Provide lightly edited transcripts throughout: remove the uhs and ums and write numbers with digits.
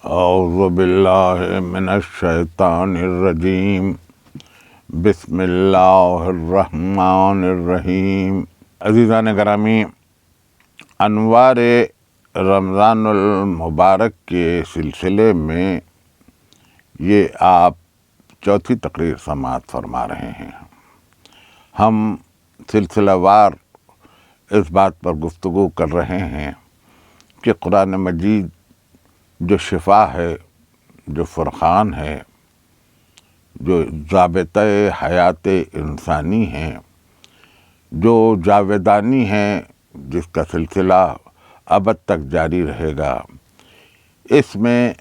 اعوذ باللہ من الشیطان الرجیم بسم اللہ الرحمن الرحیم۔ عزیزان گرامی، انوار رمضان المبارک کے سلسلے میں یہ آپ چوتھی تقریر سماعت فرما رہے ہیں۔ ہم سلسلہ وار اس بات پر گفتگو کر رہے ہیں کہ قرآن مجید جو شفا ہے، جو فرقان ہے، جو ضابطۂ حیات انسانی ہے، جو جاویدانی ہے، جس کا سلسلہ ابد تک جاری رہے گا، اس میں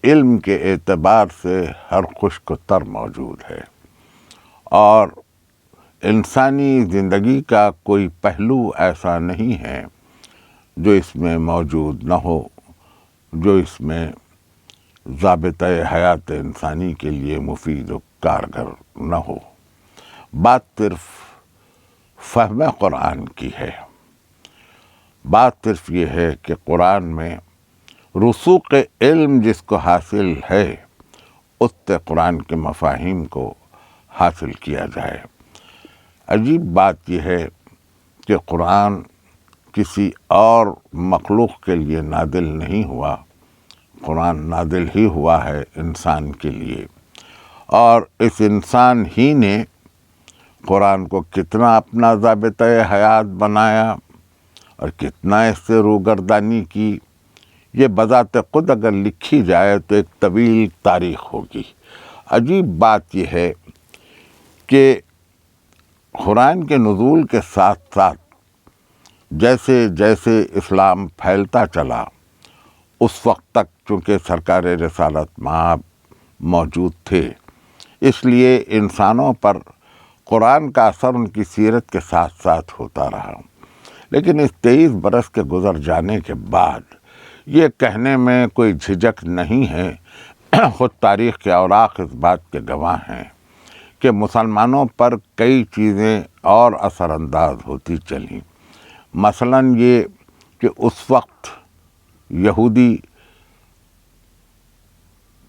علم کے اعتبار سے ہر خشک و تر موجود ہے، اور انسانی زندگی کا کوئی پہلو ایسا نہیں ہے جو اس میں موجود نہ ہو، جو اس میں ضابطۂ حیات انسانی کے لیے مفید و کارگر نہ ہو۔ بات صرف فہم قرآن کی ہے، بات صرف یہ ہے کہ قرآن میں رسوخ علم جس کو حاصل ہے، اس سے قرآن کے مفاہیم کو حاصل کیا جائے۔ عجیب بات یہ ہے کہ قرآن کسی اور مخلوق کے لیے نازل نہیں ہوا، قرآن نازل ہی ہوا ہے انسان کے لیے، اور اس انسان ہی نے قرآن کو کتنا اپنا ضابطۂ حیات بنایا اور کتنا اس سے روگردانی کی، یہ بذات خود اگر لکھی جائے تو ایک طویل تاریخ ہوگی۔ عجیب بات یہ ہے کہ قرآن کے نزول کے ساتھ ساتھ جیسے جیسے اسلام پھیلتا چلا، اس وقت تک چونکہ سرکار رسالت مآب موجود تھے، اس لیے انسانوں پر قرآن کا اثر ان کی سیرت کے ساتھ ساتھ ہوتا رہا۔ لیکن اس 23 برس کے گزر جانے کے بعد یہ کہنے میں کوئی جھجک نہیں ہے، خود تاریخ کے اوراق اس بات کے گواہ ہیں کہ مسلمانوں پر کئی چیزیں اور اثر انداز ہوتی چلیں۔ مثلاً یہ کہ اس وقت یہودی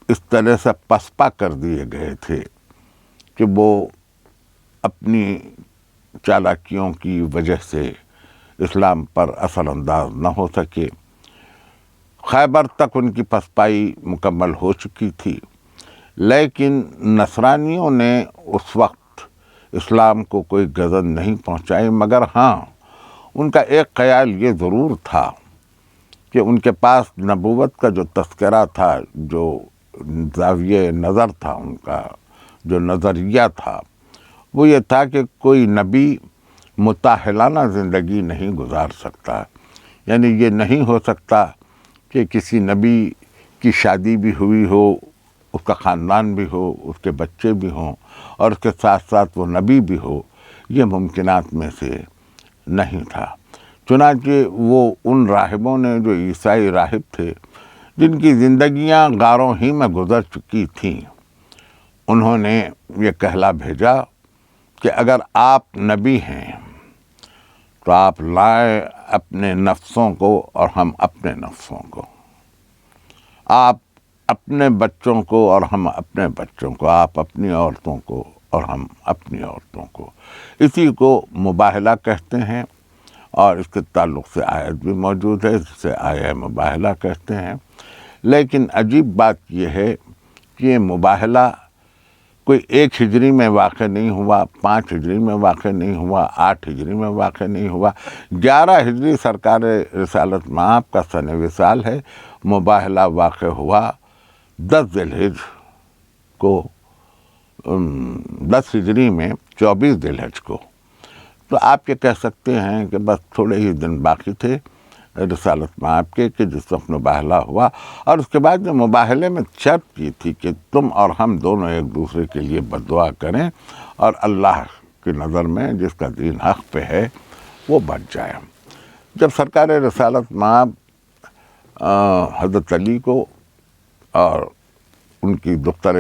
اس طرح سے پسپا کر دیے گئے تھے کہ وہ اپنی چالاکیوں کی وجہ سے اسلام پر اثر انداز نہ ہو سکے۔ خیبر تک ان کی پسپائی مکمل ہو چکی تھی، لیکن نصرانیوں نے اس وقت اسلام کو کوئی گزن نہیں پہنچائی، مگر ہاں ان کا ایک خیال یہ ضرور تھا کہ ان کے پاس نبوت کا جو تذکرہ تھا، جو زاویہ نظر تھا، ان کا جو نظریہ تھا، وہ یہ تھا کہ کوئی نبی متاہلانہ زندگی نہیں گزار سکتا، یعنی یہ نہیں ہو سکتا کہ کسی نبی کی شادی بھی ہوئی ہو، اس کا خاندان بھی ہو، اس کے بچے بھی ہوں، اور اس کے ساتھ ساتھ وہ نبی بھی ہو، یہ ممکنات میں سے نہیں تھا۔ چنانچہ وہ ان راہبوں نے جو عیسائی راہب تھے، جن کی زندگیاں غاروں ہی میں گزر چکی تھیں، انہوں نے یہ کہلا بھیجا کہ اگر آپ نبی ہیں تو آپ لائیں اپنے نفسوں کو اور ہم اپنے نفسوں کو، آپ اپنے بچوں کو اور ہم اپنے بچوں کو، آپ اپنی عورتوں کو اور ہم اپنی عورتوں کو۔ اسی کو مباہلہ کہتے ہیں، اور اس کے تعلق سے آیت بھی موجود ہے جسے آیہ مباہلہ کہتے ہیں۔ لیکن عجیب بات یہ ہے کہ یہ مباہلہ کوئی 1 ہجری میں واقع نہیں ہوا، 5 ہجری میں واقع نہیں ہوا، 8 ہجری میں واقع نہیں ہوا، 11 ہجری سرکار رسالت مآب کا سن وصال ہے۔ مباہلہ واقع ہوا 10 ذی الحجہ کو، 10 ہجری میں 24 ذی الحجہ کو۔ تو آپ یہ کہہ سکتے ہیں کہ بس تھوڑے ہی دن باقی تھے رسالت مآب کے کہ جس وقت مباہلہ ہوا، اور اس کے بعد جو مباہلے میں شرط یہ تھی کہ تم اور ہم دونوں ایک دوسرے کے لیے بددعا کریں اور اللہ کی نظر میں جس کا دین حق پہ ہے وہ بچ جائے۔ جب سرکار رسالت مآب حضرت علی کو اور ان کی دختر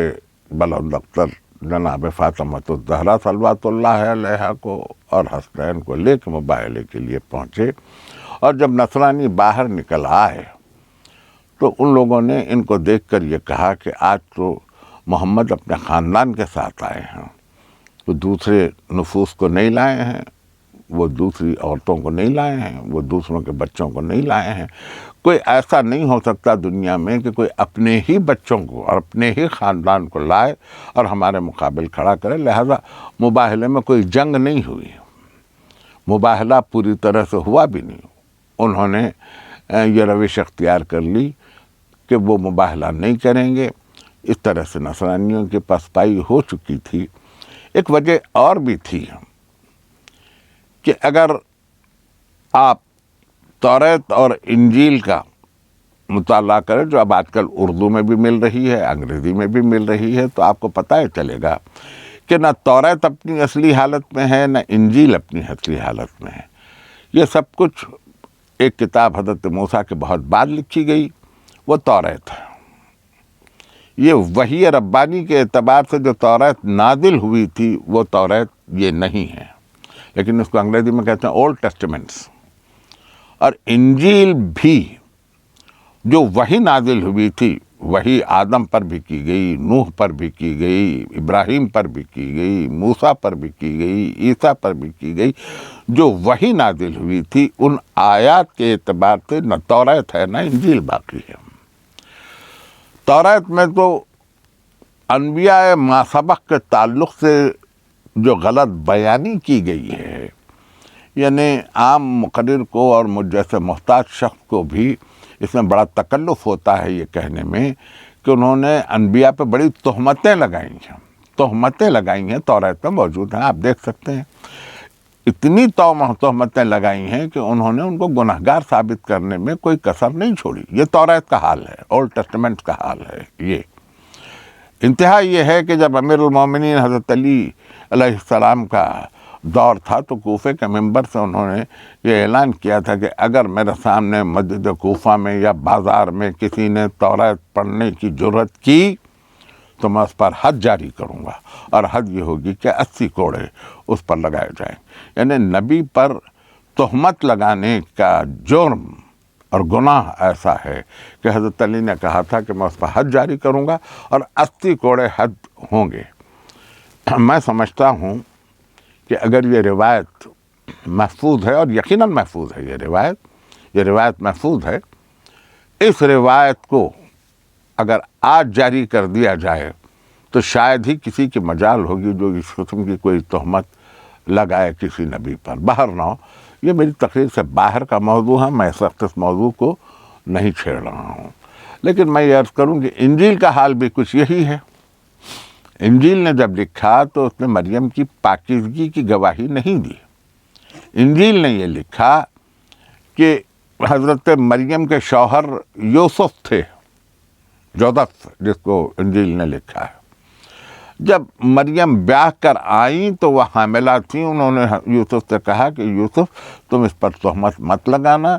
بلند اختر جناب فاطمۃ الزہرا صلوات اللہ علیہا کو اور حسنین کو لے کے مباہلے کے لیے پہنچے، اور جب نصرانی باہر نکل آئے تو ان لوگوں نے ان کو دیکھ کر یہ کہا کہ آج تو محمد اپنے خاندان کے ساتھ آئے ہیں، وہ دوسرے نفوس کو نہیں لائے ہیں، وہ دوسری عورتوں کو نہیں لائے ہیں، وہ دوسروں کے بچوں کو نہیں لائے ہیں۔ کوئی ایسا نہیں ہو سکتا دنیا میں کہ کوئی اپنے ہی بچوں کو اور اپنے ہی خاندان کو لائے اور ہمارے مقابل کھڑا کرے، لہذا مباہلے میں کوئی جنگ نہیں ہوئی، مباہلہ پوری طرح سے ہوا بھی نہیں۔ انہوں نے یہ روش اختیار کر لی کہ وہ مباہلہ نہیں کریں گے۔ اس طرح سے نصرانیوں کی پسپائی ہو چکی تھی۔ ایک وجہ اور بھی تھی کہ اگر آپ توریت اور انجیل کا مطالعہ کریں، جو اب آج کل اردو میں بھی مل رہی ہے، انگریزی میں بھی مل رہی ہے، تو آپ کو پتہ چلے گا کہ نہ توریت اپنی اصلی حالت میں ہے، نہ انجیل اپنی اصلی حالت میں ہے۔ یہ سب کچھ ایک کتاب حضرت موسیٰ کے بہت بعد لکھی گئی، وہ توریت ہے۔ یہ وحی ربانی کے اعتبار سے جو توریت نازل ہوئی تھی وہ توریت یہ نہیں ہے، لیکن اس کو انگریزی میں کہتے ہیں اولڈ ٹیسٹمنٹس۔ اور انجیل بھی جو وحی نازل ہوئی تھی، وحی آدم پر بھی کی گئی، نوح پر بھی کی گئی، ابراہیم پر بھی کی گئی، موسیٰ پر بھی کی گئی، عیسیٰ پر بھی کی گئی، جو وحی نازل ہوئی تھی ان آیات کے اعتبار سے نہ توریت ہے نہ انجیل باقی ہے۔ توریت میں تو انبیاء ما سبق کے تعلق سے جو غلط بیانی کی گئی ہے، یعنی عام مقرر کو اور مجھ جیسے محتاج شخص کو بھی اس میں بڑا تکلف ہوتا ہے یہ کہنے میں کہ انہوں نے انبیاء پہ بڑی تہمتیں لگائی ہیں، توریت میں موجود ہیں، آپ دیکھ سکتے ہیں۔ اتنی تہمتیں لگائی ہیں کہ انہوں نے ان کو گنہگار ثابت کرنے میں کوئی کسر نہیں چھوڑی۔ یہ توریت کا حال ہے، اولڈ ٹیسٹمنٹ کا حال ہے۔ یہ انتہا یہ ہے کہ جب امیر المومنین حضرت علی علیہ السلام کا دور تھا تو کوفے کے منبر سے انہوں نے یہ اعلان کیا تھا کہ اگر میرے سامنے مسجد کوفہ میں یا بازار میں کسی نے توریت پڑھنے کی جرت کی تو میں اس پر حد جاری کروں گا، اور حد یہ ہوگی کہ 80 کوڑے اس پر لگائے جائیں۔ یعنی نبی پر تہمت لگانے کا جرم اور گناہ ایسا ہے کہ حضرت علی نے کہا تھا کہ میں اس پر حد جاری کروں گا اور 80 کوڑے حد ہوں گے۔ میں سمجھتا ہوں کہ اگر یہ روایت محفوظ ہے، اور یقیناً محفوظ ہے یہ روایت محفوظ ہے، اس روایت کو اگر آج جاری کر دیا جائے تو شاید ہی کسی کی مجال ہوگی جو اس قسم کی کوئی تہمت لگائے کسی نبی پر۔ بہرحال یہ میری تقریر سے باہر کا موضوع ہے، میں اس وقت اس موضوع کو نہیں چھیڑ رہا ہوں، لیکن میں یہ عرض کروں کہ انجیل کا حال بھی کچھ یہی ہے۔ انجیل نے جب لکھا تو اس نے مریم کی پاکیزگی کی گواہی نہیں دی۔ انجیل نے یہ لکھا کہ حضرت مریم کے شوہر یوسف تھے، جوزف جس کو انجیل نے لکھا ہے۔ جب مریم بیاہ کر آئیں تو وہ حاملہ تھیں، انہوں نے یوسف سے کہا کہ یوسف تم اس پر تہمت مت لگانا،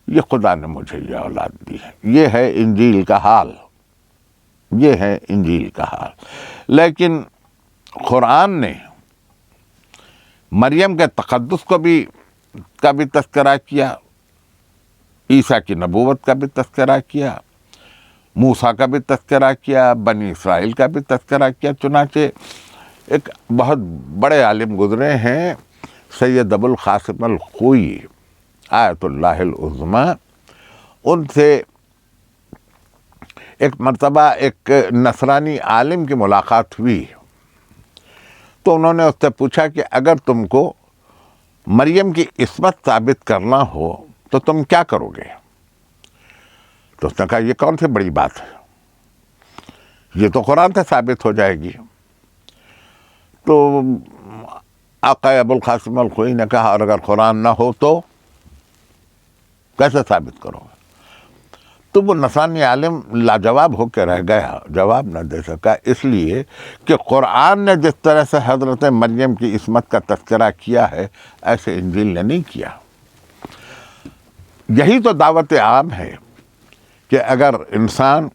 یہ خدا نے مجھے یہ اولاد دی ہے۔ یہ ہے انجیل کا حال، یہ ہے انجیل کا حال۔ لیکن قرآن نے مریم کے تقدس کا بھی تذکرہ کیا، عیسیٰ کی نبوت کا بھی تذکرہ کیا، موسیٰ کا بھی تذکرہ کیا، بنی اسرائیل کا بھی تذکرہ کیا۔ چنانچہ ایک بہت بڑے عالم گزرے ہیں سید ابو القاسم الخوئی آیت اللہ العظمی، ان سے ایک مرتبہ ایک نصرانی عالم کی ملاقات ہوئی تو انہوں نے اس سے پوچھا کہ اگر تم کو مریم کی عصمت ثابت کرنا ہو تو تم کیا کرو گے؟ تو اس نے کہا یہ کون سی بڑی بات ہے، یہ تو قرآن سے ثابت ہو جائے گی۔ تو آقا ابو القاسم الخوئی نے کہا اور اگر قرآن نہ ہو تو کیسے ثابت کرو گے؟ تو وہ نصرانی عالم لاجواب ہو کے رہ گیا، جواب نہ دے سکا، اس لیے کہ قرآن نے جس طرح سے حضرت مریم کی عصمت کا تذکرہ کیا ہے ایسے انجیل نے نہیں کیا۔ یہی تو دعوت عام ہے کہ اگر انسان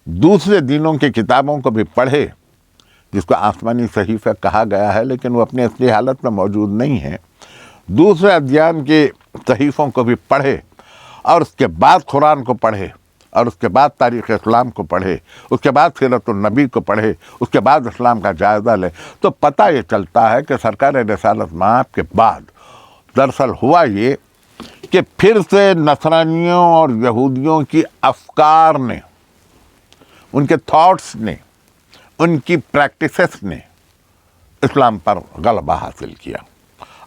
دوسرے دینوں کی کتابوں کو بھی پڑھے، جس کو آسمانی صحیفہ کہا گیا ہے لیکن وہ اپنی اصلی حالت میں موجود نہیں ہے، دوسرے ادیان کے صحیفوں کو بھی پڑھے اور اس کے بعد قرآن کو پڑھے اور اس کے بعد تاریخ اسلام کو پڑھے، اس کے بعد سیرت النبی کو پڑھے، اس کے بعد اسلام کا جائزہ لے، تو پتہ یہ چلتا ہے کہ سرکار رسالت مآب کے بعد دراصل ہوا یہ کہ پھر سے نصرانیوں اور یہودیوں کی افکار نے، ان کے تھاٹس نے، ان کی پریکٹسز نے اسلام پر غلبہ حاصل کیا.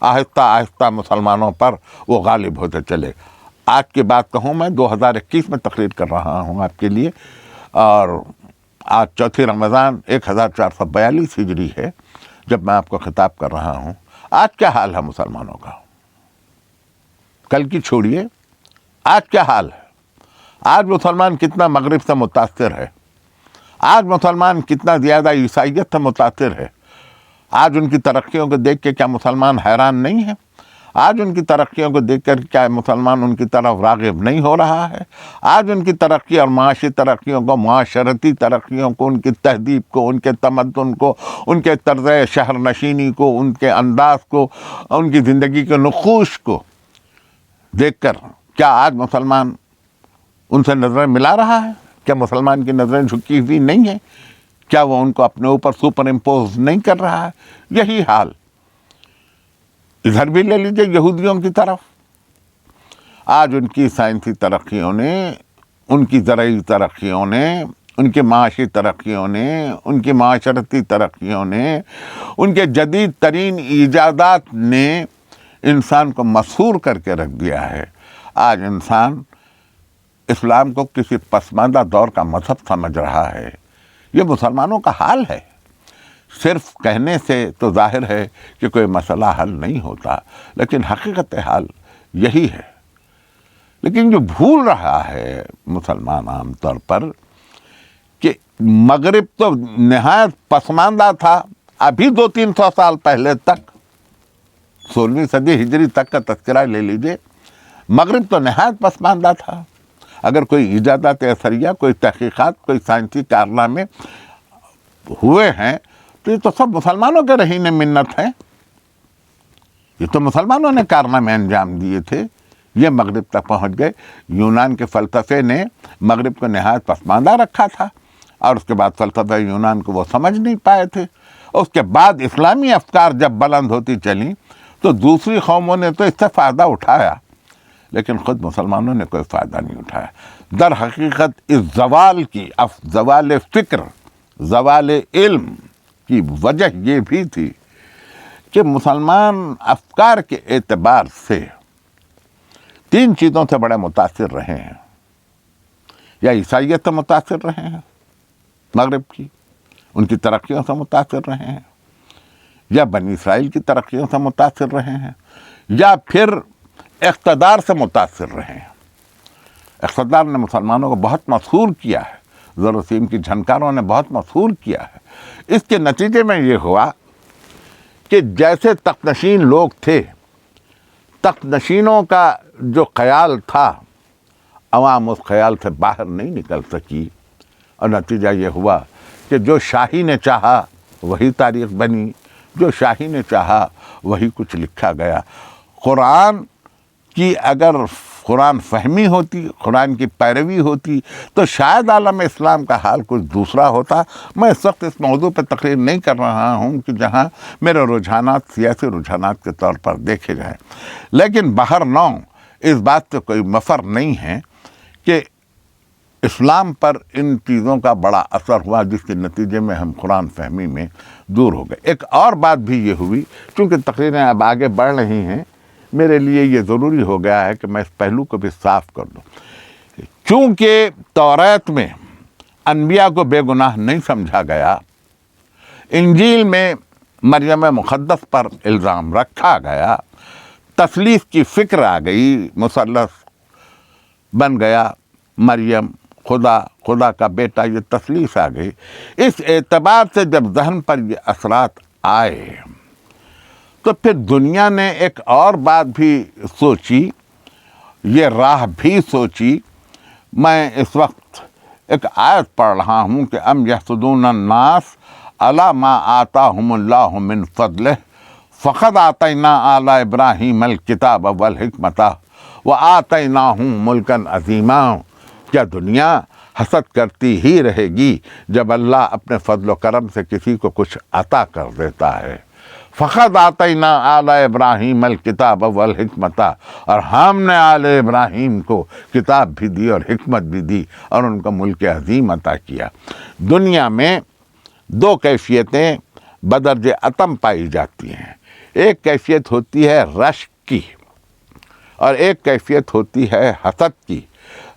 آہستہ آہستہ مسلمانوں پر وہ غالب ہوتے چلے. آج کی بات کہوں، میں 2021 میں تقریر کر رہا ہوں آپ کے لیے، اور آج چوتھی رمضان 1442 ہجری ہے جب میں آپ کو خطاب کر رہا ہوں. آج کیا حال ہے مسلمانوں کا؟ کل کی چھوڑیے، آج کیا حال ہے؟ آج مسلمان کتنا مغرب سے متاثر ہے، آج مسلمان کتنا زیادہ عیسائیت سے متاثر ہے. آج ان کی ترقیوں کو دیکھ کے کیا مسلمان حیران نہیں ہے؟ آج ان کی ترقیوں کو دیکھ کر کیا مسلمان ان کی طرف راغب نہیں ہو رہا ہے؟ آج ان کی ترقی اور معاشی ترقیوں کو، معاشرتی ترقیوں کو، ان کی تہذیب کو، ان کے تمدن کو، ان کے طرز شہر نشینی کو، ان کے انداز کو، ان کی زندگی کے نقوش کو دیکھ کر کیا آج مسلمان ان سے نظریں ملا رہا ہے؟ کیا مسلمان کی نظریں جھکی ہوئی نہیں ہیں؟ کیا وہ ان کو اپنے اوپر سپر امپوز نہیں کر رہا ہے؟ یہی حال ادھر بھی لے لیجیے یہودیوں کی طرف. آج ان کی سائنسی ترقیوں نے، ان کی زرعی ترقیوں نے، ان کی معاشی ترقیوں نے، ان کی معاشرتی ترقیوں نے، ان کے جدید ترین ایجادات نے انسان کو مسحور کر کے رکھ دیا ہے. آج انسان اسلام کو کسی پسماندہ دور کا مذہب سمجھ رہا ہے. یہ مسلمانوں کا حال ہے. صرف کہنے سے تو ظاہر ہے کہ کوئی مسئلہ حل نہیں ہوتا، لیکن حقیقت حال یہی ہے. لیکن جو بھول رہا ہے مسلمان عام طور پر کہ مغرب تو نہایت پسماندہ تھا. ابھی 200-300 سال پہلے تک، 16ویں صدی ہجری تک کا تذکرہ لے لیجئے، مغرب تو نہایت پسماندہ تھا. اگر کوئی ایجادات اثریہ، کوئی تحقیقات، کوئی سائنسی کارنامے ہوئے ہیں تو یہ تو سب مسلمانوں کے رہین منت ہیں. یہ تو مسلمانوں نے کارنامے انجام دیے تھے. یہ مغرب تک پہنچ گئے. یونان کے فلسفے نے مغرب کو نہایت پسماندہ رکھا تھا، اور اس کے بعد فلسفہ یونان کو وہ سمجھ نہیں پائے تھے. اس کے بعد اسلامی افکار جب بلند ہوتی چلیں تو دوسری قوموں نے تو اس سے فائدہ اٹھایا، لیکن خود مسلمانوں نے کوئی فائدہ نہیں اٹھایا. در حقیقت اس زوال کی، زوال فکر، زوال علم کی وجہ یہ بھی تھی کہ مسلمان افکار کے اعتبار سے 3 چیزوں سے بڑے متاثر رہے ہیں. یا عیسائیت سے متاثر رہے ہیں مغرب کی، ان کی ترقیوں سے متاثر رہے ہیں، یا بنی اسرائیل کی ترقیوں سے متاثر رہے ہیں، یا پھر اقتدار سے متاثر رہے ہیں. اقتدار نے مسلمانوں کو بہت مسحور کیا ہے. زروسیم کی جھنکاروں نے بہت مسحور کیا ہے. اس کے نتیجے میں یہ ہوا کہ جیسے تخت نشین لوگ تھے، تخت نشینوں کا جو خیال تھا، عوام اس خیال سے باہر نہیں نکل سکی، اور نتیجہ یہ ہوا کہ جو شاہی نے چاہا وہی تاریخ بنی، جو شاہی نے چاہا وہی کچھ لکھا گیا. قرآن کی اگر قرآن فہمی ہوتی، قرآن کی پیروی ہوتی، تو شاید عالم اسلام کا حال کچھ دوسرا ہوتا. میں اس وقت اس موضوع پہ تقریر نہیں کر رہا ہوں کہ جہاں میرے رجحانات سیاسی رجحانات کے طور پر دیکھے جائیں، لیکن بہر نو اس بات سے کوئی مفر نہیں ہے کہ اسلام پر ان چیزوں کا بڑا اثر ہوا، جس کے نتیجے میں ہم قرآن فہمی میں دور ہو گئے. ایک اور بات بھی یہ ہوئی، چونکہ تقریریں اب آگے بڑھ رہی ہیں، میرے لیے یہ ضروری ہو گیا ہے کہ میں اس پہلو کو بھی صاف کر دوں. چونکہ توریت میں انبیاء کو بے گناہ نہیں سمجھا گیا، انجیل میں مریم مقدس پر الزام رکھا گیا، تثلیث کی فکر آ گئی، مثلث بن گیا، مریم خدا کا بیٹا، یہ تثلیث آ گئی. اس اعتبار سے جب ذہن پر یہ اثرات آئے تو پھر دنیا نے ایک اور بات بھی سوچی، یہ راہ بھی سوچی. میں اس وقت ایک آیت پڑھ رہا ہوں کہ ام یحسدون الناس علی ما آتاہم اللہ من فضلہ فقد آتینا آل ابراہیم الکتاب والحکمۃ وآتیناہم ملکا عظیما. کیا دنیا حسد کرتی ہی رہے گی جب اللہ اپنے فضل و کرم سے کسی کو کچھ عطا کر دیتا ہے؟ فقط آتینا آل ابراہیم الکتاب والحکمت، اور ہم نے آل ابراہیم کو کتاب بھی دی اور حکمت بھی دی اور ان کو ملک عظیم عطا کیا۔ دنیا میں دو کیفیتیں بدرج اتم پائی جاتی ہیں، ایک کیفیت ہوتی ہے رشک کی اور ایک کیفیت ہوتی ہے حسد کی۔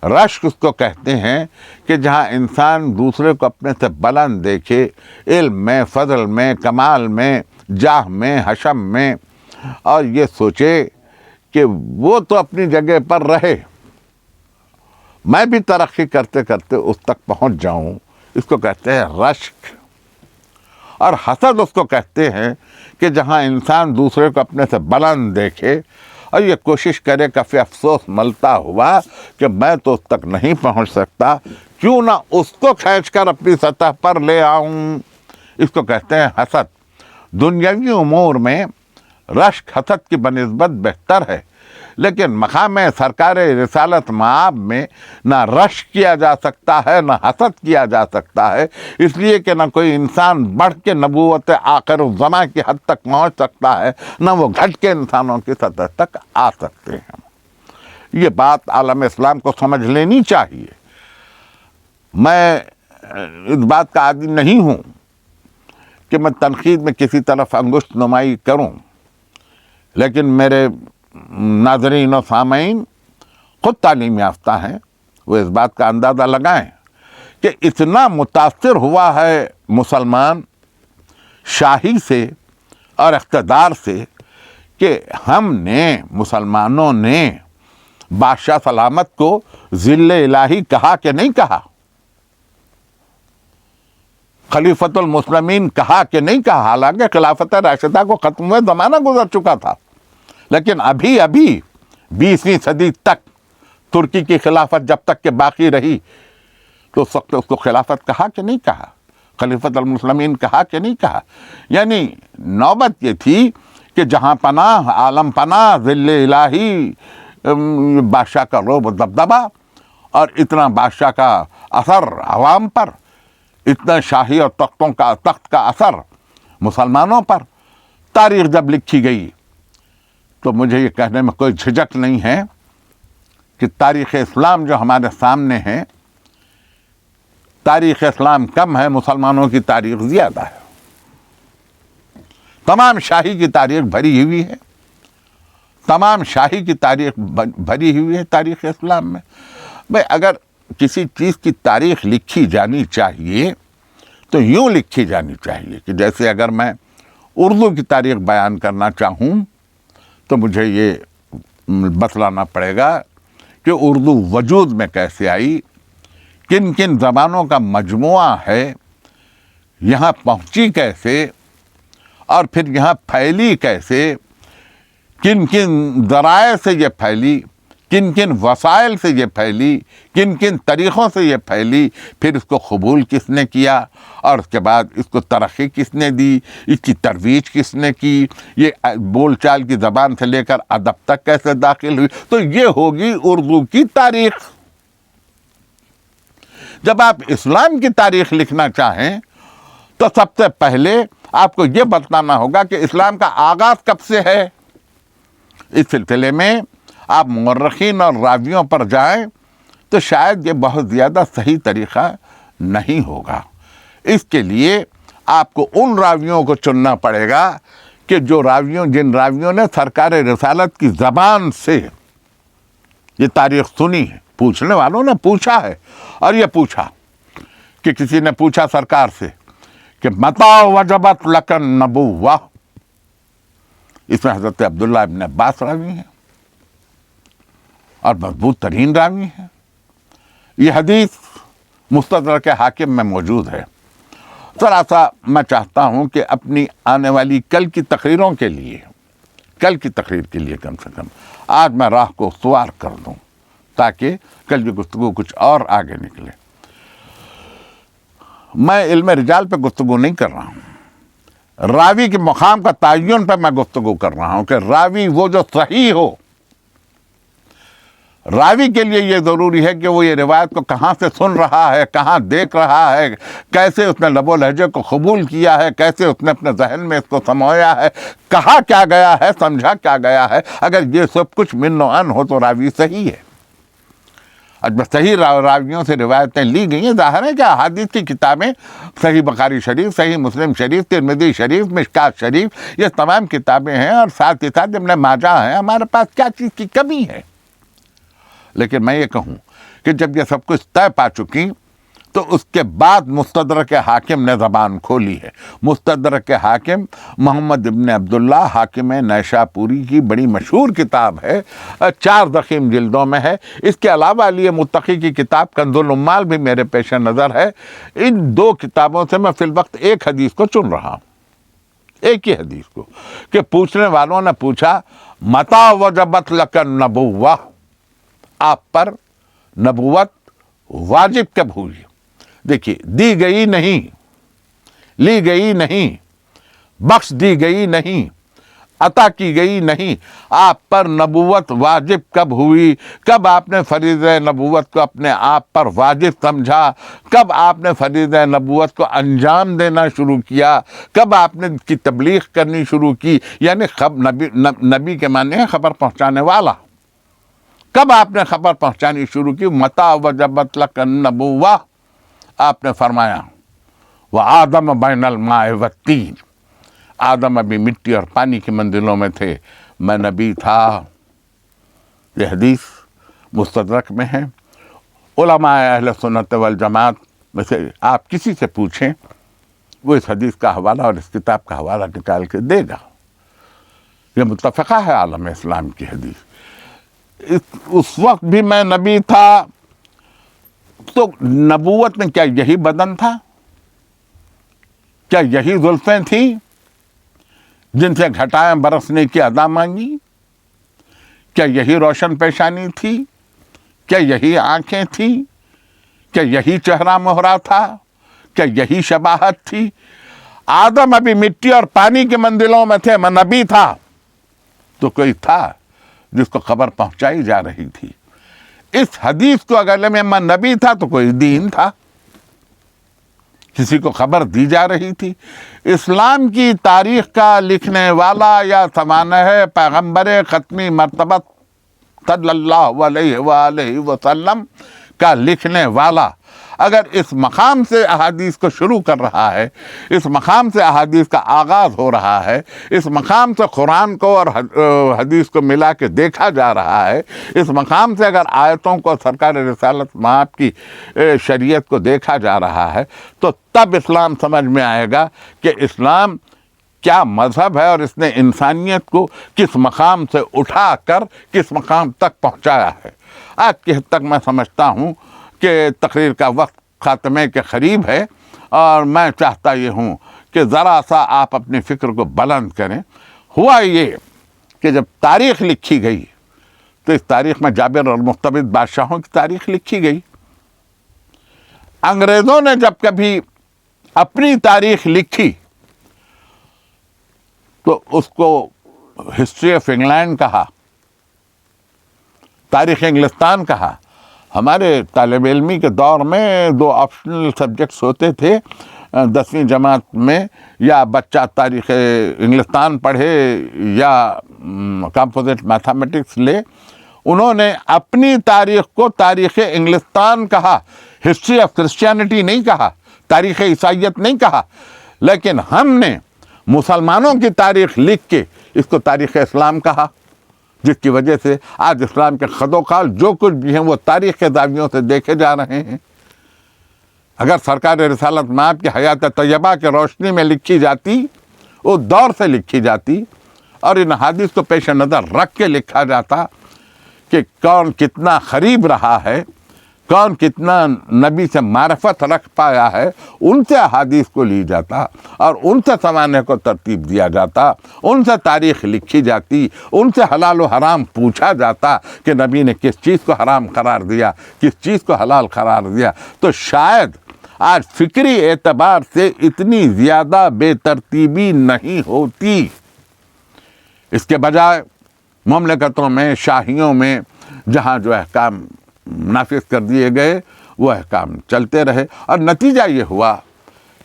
رشک اس کو کہتے ہیں کہ جہاں انسان دوسرے کو اپنے سے بلند دیکھے، علم میں، فضل میں، کمال میں، جاہ میں، حشم میں، اور یہ سوچے کہ وہ تو اپنی جگہ پر رہے، میں بھی ترقی کرتے کرتے اس تک پہنچ جاؤں، اس کو کہتے ہیں رشک۔ اور حسد اس کو کہتے ہیں کہ جہاں انسان دوسرے کو اپنے سے بلند دیکھے اور یہ کوشش کرے کفِ افسوس ملتا ہوا کہ میں تو اس تک نہیں پہنچ سکتا، کیوں نہ اس کو کھینچ کر اپنی سطح پر لے آؤں، اس کو کہتے ہیں حسد۔ دنیاوی امور میں رشک حسد کی بنسبت بہتر ہے، لیکن مقام سرکار رسالت مآب میں نہ رشک کیا جا سکتا ہے نہ حسد کیا جا سکتا ہے، اس لیے کہ نہ کوئی انسان بڑھ کے نبوت آخر الزماں کی حد تک پہنچ سکتا ہے، نہ وہ گھٹ کے انسانوں کی سطح تک آ سکتے ہیں۔ یہ بات عالم اسلام کو سمجھ لینی چاہیے۔ میں اس بات کا عادی نہیں ہوں کہ میں تنقید میں کسی طرف انگشت نمائی کروں، لیکن میرے ناظرین و سامعین خود تعلیم یافتہ ہیں، وہ اس بات کا اندازہ لگائیں کہ اتنا متاثر ہوا ہے مسلمان شاہی سے اور اقتدار سے کہ ہم نے، مسلمانوں نے، بادشاہ سلامت کو ذل الہی کہا کہ نہیں کہا، خلیفۃ المسلمین کہا کہ نہیں کہا، حالانکہ خلافت راشدہ کو ختم ہوئے زمانہ گزر چکا تھا، لیکن ابھی 20ویں صدی تک ترکی کی خلافت جب تک کہ باقی رہی تو اس وقت اس کو خلافت کہا کہ نہیں کہا، خلیفۃ المسلمین کہا کہ نہیں کہا۔ یعنی نوبت یہ تھی کہ جہاں پناہ، عالم پناہ، ذل الہی، بادشاہ کا رعب و دبدبہ اور اتنا بادشاہ کا اثر عوام پر، اتنا شاہی اور تخت کا اثر مسلمانوں پر۔ تاریخ جب لکھی گئی تو مجھے یہ کہنے میں کوئی جھجک نہیں ہے کہ تاریخ اسلام جو ہمارے سامنے ہے، تاریخ اسلام کم ہے، مسلمانوں کی تاریخ زیادہ ہے۔ تمام شاہی کی تاریخ بھری ہوئی ہے، تمام شاہی کی تاریخ بھری ہوئی ہے تاریخ اسلام میں۔ بھئی اگر کسی چیز کی تاریخ لکھی جانی چاہیے تو یوں لکھی جانی چاہیے کہ جیسے اگر میں اردو کی تاریخ بیان کرنا چاہوں تو مجھے یہ بتلانا پڑے گا کہ اردو وجود میں کیسے آئی، کن کن زبانوں کا مجموعہ ہے، یہاں پہنچی کیسے، اور پھر یہاں پھیلی کیسے، کن کن ذرائع سے یہ پھیلی، کن کن وسائل سے یہ پھیلی، کن کن طریقوں سے یہ پھیلی، پھر اس کو قبول کس نے کیا اور اس کے بعد اس کو ترقی کس نے دی، اس کی ترویج کس نے کی، یہ بول چال کی زبان سے لے کر ادب تک کیسے داخل ہوئی، تو یہ ہوگی اردو کی تاریخ۔ جب آپ اسلام کی تاریخ لکھنا چاہیں تو سب سے پہلے آپ کو یہ بتانا ہوگا کہ اسلام کا آغاز کب سے ہے۔ اس سلسلے میں آپ مورخین اور راویوں پر جائیں تو شاید یہ بہت زیادہ صحیح طریقہ نہیں ہوگا۔ اس کے لیے آپ کو ان راویوں کو چننا پڑے گا کہ جن راویوں نے سرکار رسالت کی زبان سے یہ تاریخ سنی ہے، پوچھنے والوں نے پوچھا ہے، اور یہ پوچھا کہ کسی نے پوچھا سرکار سے کہ متا وجبت لکن نبوہ، اس میں حضرت عبداللہ ابن عباس راوی ہیں اور مضبوط ترین راوی ہیں۔ یہ حدیث مستدرک حاکم میں موجود ہے۔ ذرا سا میں چاہتا ہوں کہ اپنی آنے والی کل کی تقریر کے لیے کم سے کم آج میں راہ کو استوار کر دوں تاکہ کل کی گفتگو کچھ اور آگے نکلے۔ میں علم رجال پہ گفتگو نہیں کر رہا ہوں، راوی کے مقام کا تعین پہ میں گفتگو کر رہا ہوں کہ راوی وہ جو صحیح ہو، راوی کے لیے یہ ضروری ہے کہ وہ یہ روایت کو کہاں سے سن رہا ہے، کہاں دیکھ رہا ہے، کیسے اس نے لب و لہجے کو قبول کیا ہے، کیسے اس نے اپنے ذہن میں اس کو سمویا ہے، کہا کیا گیا ہے، سمجھا کیا گیا ہے۔ اگر یہ سب کچھ من و ان ہو تو راوی صحیح ہے۔ اب صحیح راویوں سے روایتیں لی گئی ہیں، ظاہر ہے کہ احادیث کی کتابیں صحیح بخاری شریف، صحیح مسلم شریف، ترمذی شریف، مشکات شریف، یہ تمام کتابیں ہیں، اور ساتھ ہی ساتھ ابن ماجہ ہیں۔ ہمارے پاس کیا چیز کی کمی ہے؟ لیکن میں یہ کہوں کہ جب یہ سب کچھ طے پا چکی تو اس کے بعد مستدرک حاکم نے زبان کھولی ہے۔ مستدرک حاکم محمد ابن عبداللہ حاکم نیشاپوری کی بڑی مشہور کتاب ہے، 4 ضخیم جلدوں میں ہے۔ اس کے علاوہ علی متقی کی کتاب کنز العمال بھی میرے پیش نظر ہے۔ ان 2 کتابوں سے میں فی الوقت ایک حدیث کو چن رہا ہوں، ایک ہی حدیث کو، کہ پوچھنے والوں نے پوچھا متی وجبت لک النبوہ، آپ پر نبوت واجب کب ہوئی؟ دیکھیے، دی گئی نہیں، لی گئی نہیں، بخش دی گئی نہیں، عطا کی گئی نہیں، آپ پر نبوت واجب کب ہوئی؟ کب آپ نے فریضہ نبوت کو اپنے آپ پر واجب سمجھا؟ کب آپ نے فریضہ نبوت کو انجام دینا شروع کیا؟ کب آپ نے اس کی تبلیغ کرنی شروع کی؟ یعنی نبی کے معنی ہے خبر پہنچانے والا۔ کب آپ نے خبر پہنچانی شروع کی؟ متی وجبت لک النبوہ، آپ نے فرمایا وآدم بین الماء والطین، آدم ابھی مٹی اور پانی کی منزلوں میں تھے، میں نبی تھا۔ یہ حدیث مستدرک میں ہے۔ علماء اہل سنت والجماعت میں سے آپ کسی سے پوچھیں، وہ اس حدیث کا حوالہ اور اس کتاب کا حوالہ نکال کے دے گا۔ یہ متفقہ ہے عالم اسلام کی حدیث۔ اس وقت بھی میں نبی تھا، تو نبوت میں کیا یہی بدن تھا؟ کیا یہی زلفیں تھیں جن سے گھٹائیں برسنے کی ادا مانگی؟ کیا یہی روشن پیشانی تھی؟ کیا یہی آنکھیں تھیں؟ کیا یہی چہرہ مہرا تھا؟ کیا یہی شباہت تھی؟ آدم ابھی مٹی اور پانی کے منزلوں میں تھے، میں نبی تھا، تو کوئی تھا جس کو خبر پہنچائی جا رہی تھی۔ اس حدیث کو اگر میں نبی تھا تو کوئی دین تھا، کسی کو خبر دی جا رہی تھی۔ اسلام کی تاریخ کا لکھنے والا یا سمانہ پیغمبر ختمی مرتبہ صلی اللہ علیہ وآلہ وسلم کا لکھنے والا اگر اس مقام سے احادیث کو شروع کر رہا ہے، اس مقام سے احادیث کا آغاز ہو رہا ہے، اس مقام سے قرآن کو اور حدیث کو ملا کے دیکھا جا رہا ہے، اس مقام سے اگر آیتوں کو سرکار رسالت مآب کی شریعت کو دیکھا جا رہا ہے، تو تب اسلام سمجھ میں آئے گا کہ اسلام کیا مذہب ہے اور اس نے انسانیت کو کس مقام سے اٹھا کر کس مقام تک پہنچایا ہے۔ آج کی حد تک میں سمجھتا ہوں کہ تقریر کا وقت خاتمے کے قریب ہے، اور میں چاہتا یہ ہوں کہ ذرا سا آپ اپنی فکر کو بلند کریں۔ ہوا یہ کہ جب تاریخ لکھی گئی تو اس تاریخ میں جابر اور مختلف بادشاہوں کی تاریخ لکھی گئی۔ انگریزوں نے جب کبھی اپنی تاریخ لکھی تو اس کو ہسٹری آف انگلینڈ کہا، تاریخ انگلستان کہا۔ ہمارے طالب علمی کے دور میں 2 آپشنل سبجیکٹس ہوتے تھے 10ویں جماعت میں، یا بچہ تاریخ انگلستان پڑھے یا کمپوزٹ میتھمیٹکس لے۔ انہوں نے اپنی تاریخ کو تاریخ انگلستان کہا، ہسٹری آف کرسچینٹی نہیں کہا، تاریخ عیسائیت نہیں کہا۔ لیکن ہم نے مسلمانوں کی تاریخ لکھ کے اس کو تاریخ اسلام کہا، جس کی وجہ سے آج اسلام کے خد و خال جو کچھ بھی ہیں وہ تاریخ کے زاویوں سے دیکھے جا رہے ہیں۔ اگر سرکار رسالت مآب کی حیات طیبہ کے روشنی میں لکھی جاتی، اس دور سے لکھی جاتی، اور ان حدیث کو پیش نظر رکھ کے لکھا جاتا کہ کون کتنا قریب رہا ہے، کون کتنا نبی سے معرفت رکھ پایا ہے، ان سے احادیث کو لی جاتا اور ان سے زمانے کو ترتیب دیا جاتا، ان سے تاریخ لکھی جاتی، ان سے حلال و حرام پوچھا جاتا کہ نبی نے کس چیز کو حرام قرار دیا، کس چیز کو حلال قرار دیا، تو شاید آج فکری اعتبار سے اتنی زیادہ بے ترتیبی نہیں ہوتی۔ اس کے بجائے مملکتوں میں، شاہیوں میں جہاں جو احکام نافذ کر دیے گئے وہ احکام چلتے رہے، اور نتیجہ یہ ہوا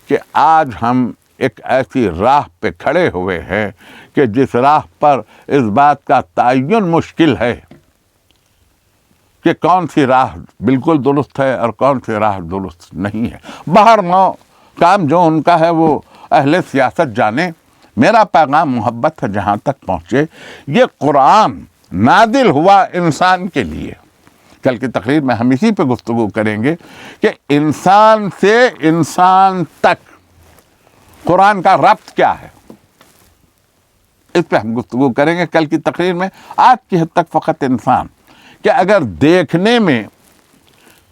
کہ آج ہم ایک ایسی راہ پہ کھڑے ہوئے ہیں کہ جس راہ پر اس بات کا تعین مشکل ہے کہ کون سی راہ بالکل درست ہے اور کون سی راہ درست نہیں ہے۔ باہر نو کام جو ان کا ہے وہ اہل سیاست جانے، میرا پیغام محبت ہے جہاں تک پہنچے، یہ قرآن نازل ہوا انسان کے لیے۔ کل کی تقریر میں ہم اسی پہ گفتگو کریں گے کہ انسان سے انسان تک قرآن کا ربط کیا ہے، اس پہ ہم گفتگو کریں گے کل کی تقریر میں۔ آج کی حد تک فقط انسان، کہ اگر دیکھنے میں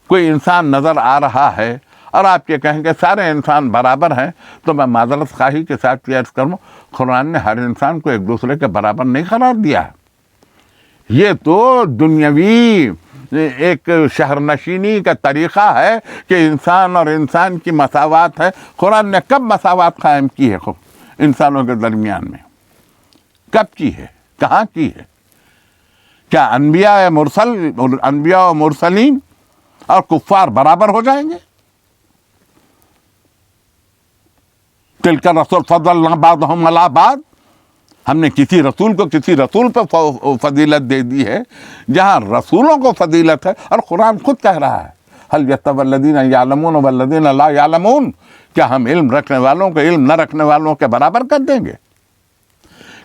کوئی انسان نظر آ رہا ہے اور آپ یہ کہیں کہ سارے انسان برابر ہیں، تو میں معذرت خواہی کے ساتھ یہ عرض کروں، قرآن نے ہر انسان کو ایک دوسرے کے برابر نہیں قرار دیا ہے۔ یہ تو دنیاوی ایک شہر نشینی کا طریقہ ہے کہ انسان اور انسان کی مساوات ہے۔ قرآن نے کب مساوات قائم کی ہے انسانوں کے درمیان میں؟ کب کی ہے؟ کہاں کی ہے؟ کیا انبیاء و مرسلین اور کفار برابر ہو جائیں گے؟ تلک الرسل فضلنا بعضهم علی بعض، ہم نے کسی رسول کو کسی رسول پہ فضیلت دے دی ہے جہاں رسولوں کو فضیلت ہے، اور قرآن خود کہہ رہا ہے هل یستوی الذین یعلمون والذین لا یعلمون، کیا ہم علم رکھنے والوں کو علم نہ رکھنے والوں کے برابر کر دیں گے؟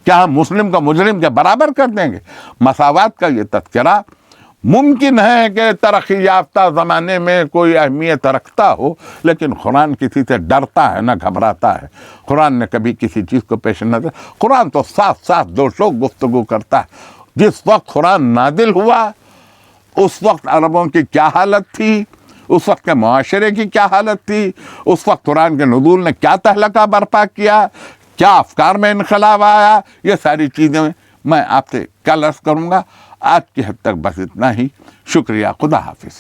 کیا ہم مسلم کو مجرم کے برابر کر دیں گے؟ مساوات کا یہ تذکرہ ممکن ہے کہ ترقی یافتہ زمانے میں کوئی اہمیت رکھتا ہو، لیکن قرآن کسی سے ڈرتا ہے نہ گھبراتا ہے۔ قرآن نے کبھی کسی چیز کو پیش نظر، قرآن تو صاف صاف دو شو گفتگو کرتا ہے۔ جس وقت قرآن نازل ہوا اس وقت عربوں کی کیا حالت تھی، اس وقت کے معاشرے کی کیا حالت تھی، اس وقت قرآن کے نزول نے کیا تہلکہ برپا کیا، کیا افکار میں انقلاب آیا، یہ ساری چیزیں میں آپ سے کل عرض کروں گا۔ آج کی حد تک بس اتنا ہی، شکریہ، خدا حافظ۔